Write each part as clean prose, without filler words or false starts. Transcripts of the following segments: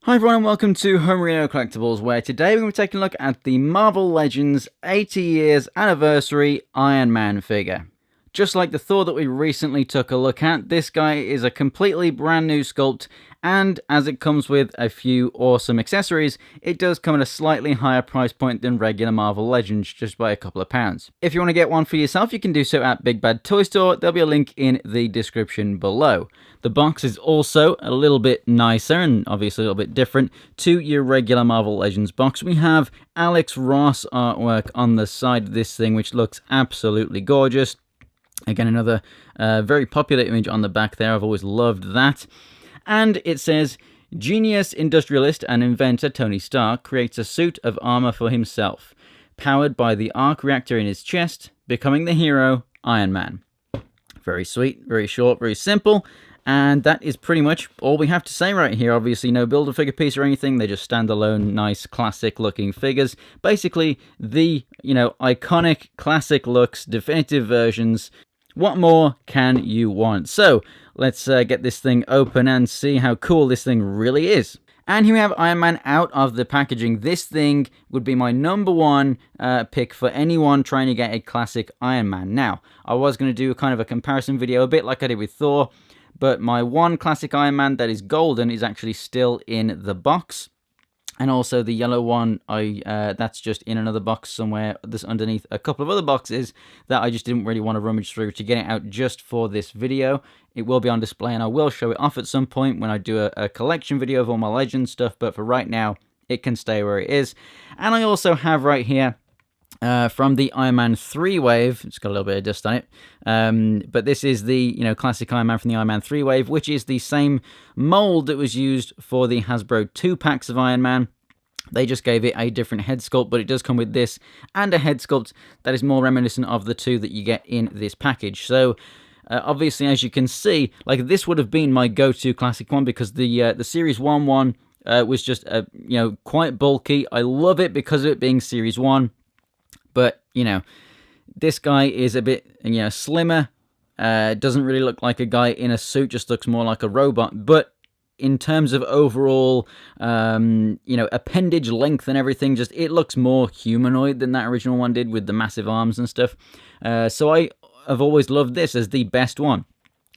Hi everyone and welcome to Homerino Collectibles, where today we're going to be taking a look at the Marvel Legends 80 years anniversary Iron Man figure. Just like the Thor that we recently took a look at, this guy is a completely brand new sculpt, and as it comes with a few awesome accessories, it does come at a slightly higher price point than regular Marvel Legends, just by a couple of pounds. If you want to get one for yourself, you can do so at Big Bad Toy Store. There'll be a link in the description below. The box is also a little bit nicer and obviously a little bit different to your regular Marvel Legends box. We have Alex Ross artwork on the side of this thing, which looks absolutely gorgeous. Again, another very popular image on the back there. I've always loved that. And it says, genius industrialist and inventor Tony Stark creates a suit of armor for himself, powered by the arc reactor in his chest, becoming the hero, Iron Man. Very sweet, very short, very simple. And that is pretty much all we have to say right here. Obviously, no Build-A-Figure piece or anything. They're just standalone, nice, classic-looking figures. Basically, the, iconic, classic looks, definitive versions. What more can you want? So, let's get this thing open and see how cool this thing really is. And here we have Iron Man out of the packaging. This thing would be my number one pick for anyone trying to get a classic Iron Man. Now, I was going to do kind of a comparison video, a bit like I did with Thor, but my one classic Iron Man that is golden is actually still in the box. And also the yellow one, that's just in another box somewhere. This underneath a couple of other boxes that I just didn't really want to rummage through to get it out just for this video. It will be on display and I will show it off at some point when I do a collection video of all my Legends stuff. But for right now, it can stay where it is. And I also have right here, from the Iron Man 3 wave, it's got a little bit of dust on it, but this is the classic Iron Man from the Iron Man 3 wave, which is the same mold that was used for the Hasbro 2 packs of Iron Man. They just gave it a different head sculpt, but it does come with this and a head sculpt that is more reminiscent of the two that you get in this package. So obviously, as you can see, like this would have been my go-to classic one because the Series 1 one was just quite bulky. I love it because of it being Series 1. But, this guy is a bit, slimmer. Doesn't really look like a guy in a suit, just looks more like a robot. But in terms of overall, appendage length and everything, just it looks more humanoid than that original one did with the massive arms and stuff. So I have always loved this as the best one.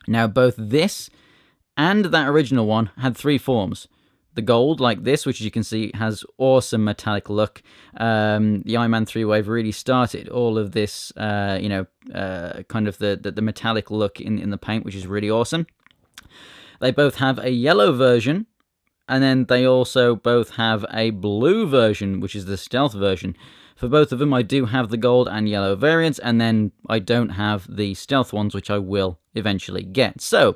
Now, both this and that original one had three forms. The gold, like this, which as you can see has awesome metallic look. The Iron Man 3 wave really started all of this, kind of the metallic look in the paint, which is really awesome. They both have a yellow version, and then they also both have a blue version, which is the stealth version. For both of them, I do have the gold and yellow variants, and then I don't have the stealth ones, which I will eventually get. So,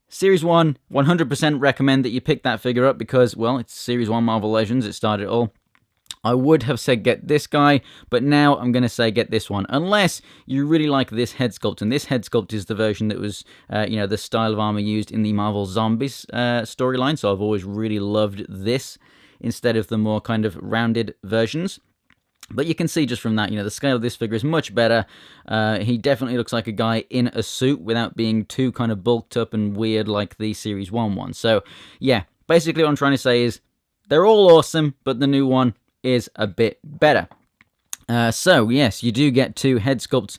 Series 1, 100% recommend that you pick that figure up because, well, it's Series 1 Marvel Legends, it started it all. I would have said get this guy, but now I'm going to say get this one, unless you really like this head sculpt. And this head sculpt is the version that was, the style of armor used in the Marvel Zombies storyline, so I've always really loved this instead of the more kind of rounded versions. But you can see just from that, the scale of this figure is much better. He definitely looks like a guy in a suit without being too kind of bulked up and weird like the Series 1 one. So, yeah, basically what I'm trying to say is they're all awesome, but the new one is a bit better. So, yes, you do get two head sculpts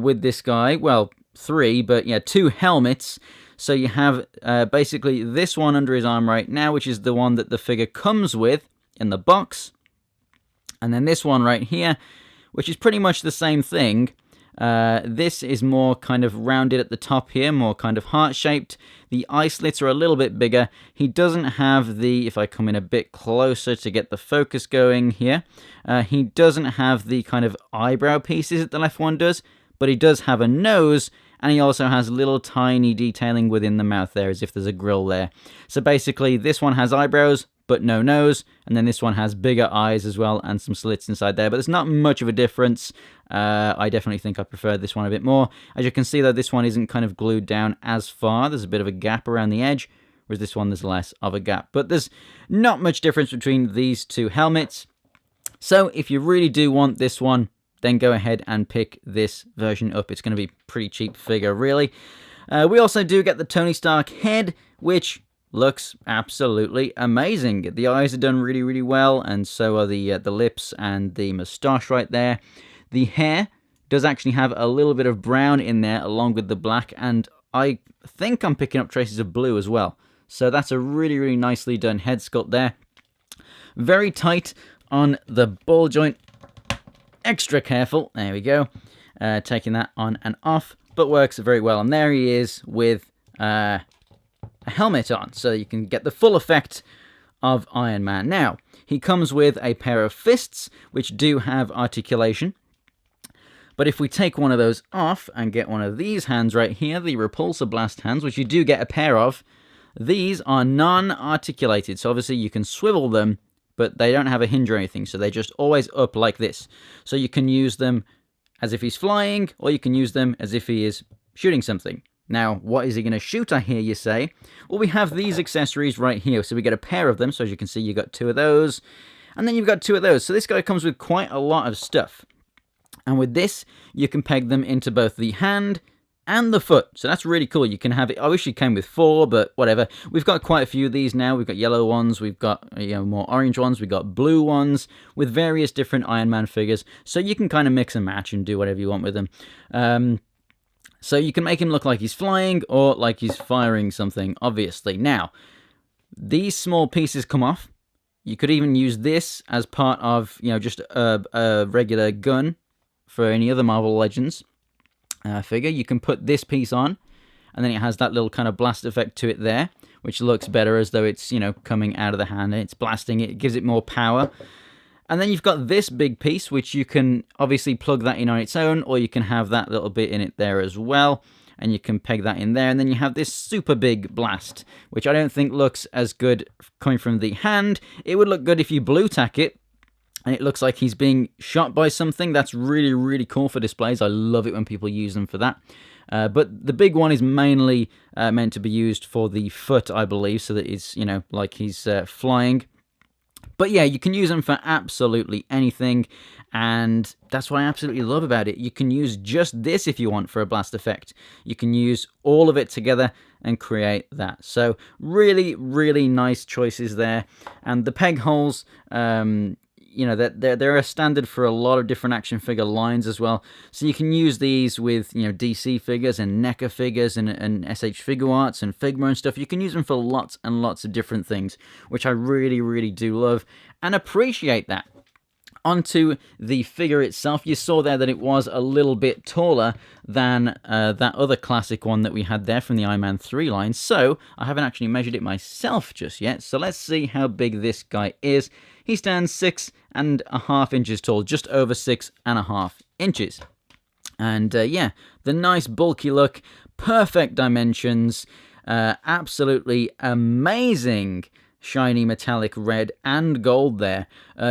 with this guy. Well, three, but yeah, two helmets. So you have basically this one under his arm right now, which is the one that the figure comes with in the box. And then this one right here, which is pretty much the same thing. This is more kind of rounded at the top here, more kind of heart-shaped. The eye slits are a little bit bigger. He doesn't have the, if I come in a bit closer to get the focus going here, he doesn't have the kind of eyebrow pieces that the left one does, but he does have a nose, and he also has little tiny detailing within the mouth there, as if there's a grill there. So basically, this one has eyebrows, but no nose, and then this one has bigger eyes as well, and some slits inside there, but there's not much of a difference. I definitely think I prefer this one a bit more. As you can see, though, this one isn't kind of glued down as far. There's a bit of a gap around the edge, whereas this one, there's less of a gap. But there's not much difference between these two helmets. So if you really do want this one, then go ahead and pick this version up. It's going to be a pretty cheap figure, really. We also do get the Tony Stark head, which, looks absolutely amazing. The eyes are done really, really well, and so are the lips and the moustache right there. The hair does actually have a little bit of brown in there along with the black, and I think I'm picking up traces of blue as well. So that's a really, really nicely done head sculpt there. Very tight on the ball joint. Extra careful. There we go. Taking that on and off, but works very well. And there he is with a helmet on, so you can get the full effect of Iron Man. Now, he comes with a pair of fists, which do have articulation. But if we take one of those off and get one of these hands right here, the repulsor blast hands, which you do get a pair of, these are non-articulated. So obviously you can swivel them, but they don't have a hinge or anything, so they're just always up like this. So you can use them as if he's flying, or you can use them as if he is shooting something. Now, what is he going to shoot, I hear you say? Well, we have these accessories right here. So we get a pair of them. So as you can see, you've got two of those. And then you've got two of those. So this guy comes with quite a lot of stuff. And with this, you can peg them into both the hand and the foot. So that's really cool. You can have it. I wish it came with 4, but whatever. We've got quite a few of these now. We've got yellow ones. We've got more orange ones. We've got blue ones with various different Iron Man figures. So you can kind of mix and match and do whatever you want with them. So you can make him look like he's flying or like he's firing something, obviously. Now, these small pieces come off. You could even use this as part of, just a regular gun for any other Marvel Legends figure. You can put this piece on, and then it has that little kind of blast effect to it there, which looks better as though it's, coming out of the hand and it's blasting it. It gives it more power. And then you've got this big piece, which you can obviously plug that in on its own, or you can have that little bit in it there as well, and you can peg that in there. And then you have this super big blast, which I don't think looks as good coming from the hand. It would look good if you blue tack it, and it looks like he's being shot by something. That's really, really cool for displays. I love it when people use them for that. But the big one is mainly meant to be used for the foot, I believe, so that it's, like he's flying. But yeah, you can use them for absolutely anything, and that's what I absolutely love about it. You can use just this if you want for a blast effect. You can use all of it together and create that. So really, really nice choices there. And the peg holes, they're a standard for a lot of different action figure lines as well. So you can use these with, DC figures and NECA figures and SH Figuarts and Figma and stuff. You can use them for lots and lots of different things, which I really, really do love and appreciate that. Onto the figure itself, you saw there that it was a little bit taller than that other classic one that we had there from the Iron Man 3 line. So I haven't actually measured it myself just yet. So let's see how big this guy is. He stands 6.5 inches tall, just over 6.5 inches. And yeah, the nice bulky look, perfect dimensions, absolutely amazing shiny metallic red and gold there.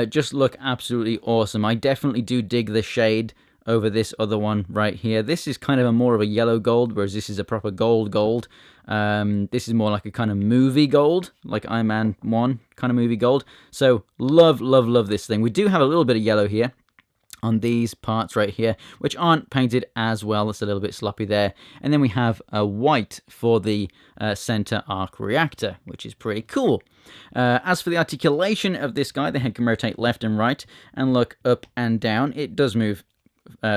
Just look absolutely awesome. I definitely do dig the shade over this other one right here. This is kind of more of a yellow gold, whereas this is a proper gold. This is more like a kind of movie gold, like Iron Man 1 kind of movie gold. So love, love, love this thing. We do have a little bit of yellow here on these parts right here, which aren't painted as well. It's a little bit sloppy there. And then we have a white for the center arc reactor, which is pretty cool. As for the articulation of this guy, the head can rotate left and right and look up and down. It does move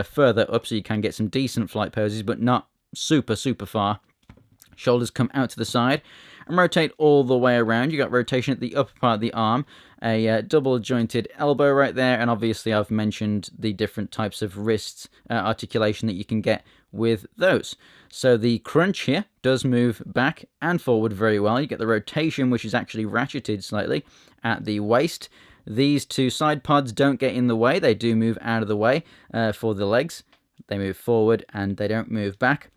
further up, so you can get some decent flight poses, but not super, super far. Shoulders come out to the side and rotate all the way around. You got rotation at the upper part of the arm, a double jointed elbow right there, and obviously I've mentioned the different types of wrist articulation that you can get with those. So the crunch here does move back and forward very well. You get the rotation, which is actually ratcheted slightly at the waist. These two side pods don't get in the way. They do move out of the way for the legs. They move forward and they don't move back.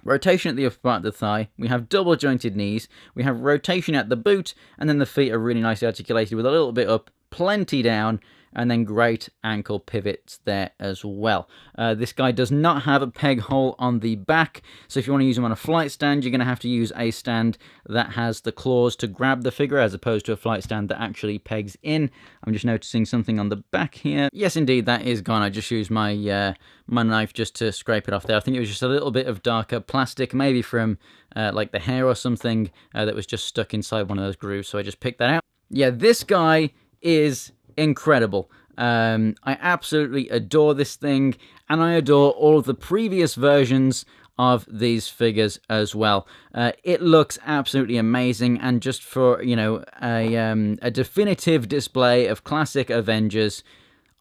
Rotation at the upper part of the thigh. We have double jointed knees. We have rotation at the boot, and then the feet are really nicely articulated with a little bit up, plenty down, and then great ankle pivots there as well. This guy does not have a peg hole on the back, so if you want to use him on a flight stand, you're going to have to use a stand that has the claws to grab the figure, as opposed to a flight stand that actually pegs in. I'm just noticing something on the back here. Yes, indeed, that is gone. I just used my my knife just to scrape it off there. I think it was just a little bit of darker plastic, maybe from like the hair or something, that was just stuck inside one of those grooves, so I just picked that out. Yeah, this guy is incredible. I absolutely adore this thing, and I adore all of the previous versions of these figures as well. It looks absolutely amazing, and just for, you know, a definitive display of classic Avengers,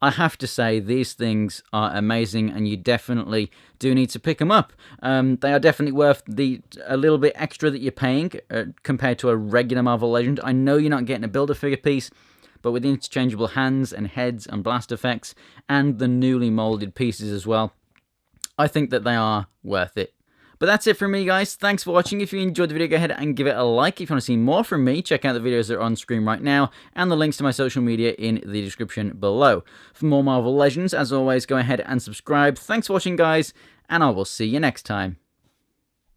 I have to say these things are amazing, and you definitely do need to pick them up. They are definitely worth a little bit extra that you're paying compared to a regular Marvel Legend. I know you're not getting a Build-A-Figure piece, but with the interchangeable hands and heads and blast effects and the newly molded pieces as well, I think that they are worth it. But that's it from me, guys. Thanks for watching. If you enjoyed the video, go ahead and give it a like. If you want to see more from me, check out the videos that are on screen right now, and the links to my social media in the description below. For more Marvel Legends, as always, go ahead and subscribe. Thanks for watching, guys, and I will see you next time.